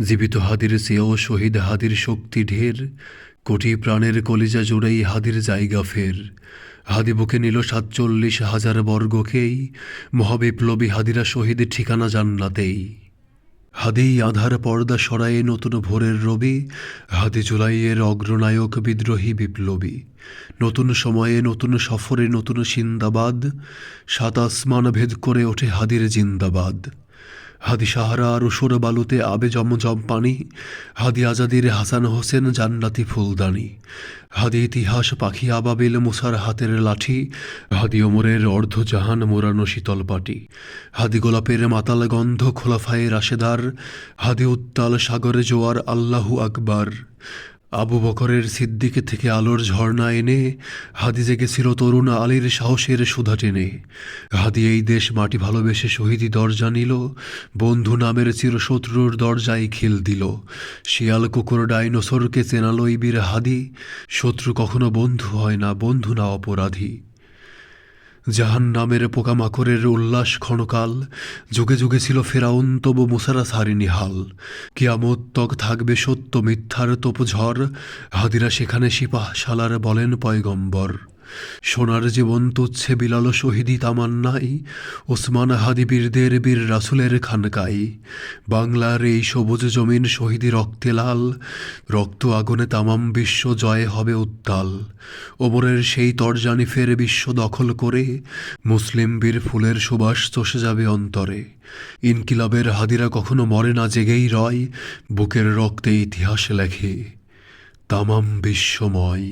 জীবিত হাদির চেয়েও শহীদ হাদির শক্তি ঢের, কোটি প্রাণের কলিজা জুড়েই হাদির জায়গা ফের। হাদি বুকে নিল ৪৭,০০০ বর্গকেই, মহাবিপ্লবী হাদিরা শহীদ ঠিকানা জান্নাতেই। হাদি আধার পর্দা সরায়ে নতুন ভোরের রবি, হাদি জুলাইয়ের অগ্রনায়ক বিদ্রোহী বিপ্লবী। নতুন সময়ে নতুন সফরে নতুন সিন্দাবাদ, সাত আসমান ভেদ করে ওঠে হাদির জিন্দাবাদ। হাদি সাহারার উসর বালুতে আবে জমজম পানি, হাদি আজাদির হাসান হোসেন জান্নাতি ফুলদানি। হাদি ইতিহাস পাখি আবাবিল মুসার হাতের লাঠি, হাদি ওমরের অর্ধজাহান মোরানো শীতল পাটি। হাদি গোলাপের মাতাল গন্ধ খোলাফায়ে রাশেদার, হাদি উত্তাল সাগরে জোয়ার আল্লাহু আকবার। আবু বকরের সিদ্দিকে থেকে আলোর ঝর্ণা এনে, হাদি জেগেছিল তরুণ আলীর সাহসের সুধা টেনে। হাদি এই দেশ মাটি ভালোবেসে শহীদি দরজা নিল, বন্ধু নামের চিরশত্রুর দরজায় খিল দিল। শিয়াল কুকুর ডাইনোসরকে চেনালই বীর হাদি, শত্রু কখনো বন্ধু হয় না, বন্ধু না অপরাধী। জাহান নামের পোকামাকড়ের উল্লাস ক্ষণকাল, যুগে যুগে ছিল ফেরাউন তবু মুসারা ছাড়েনি হাল। কিয়ামত তক থাকবে সত্য মিথ্যার তোপঝড়, হাদিরা সেখানে সিপাহসালার বলেন পয়গম্বর। সোনার জীবন তুচ্ছে বিলাল শহীদি তামান্নাই, ওসমান হাদি বীরদের বীর রাসুলের খানকাই। বাংলার এই সবুজ জমিন শহীদি রক্তে লাল, রক্ত আগুনে তামাম বিশ্ব জয় হবে উত্তাল। ওমরের সেই তরজানি ফের বিশ্ব দখল করে, মুসলিম বীর ফুলের সুবাস চষে যাবে অন্তরে। ইনকিলাবের হাদিরা কখনো মরে না, জেগেই রয়, বুকের রক্তে ইতিহাস লেখে তামাম বিশ্বময়।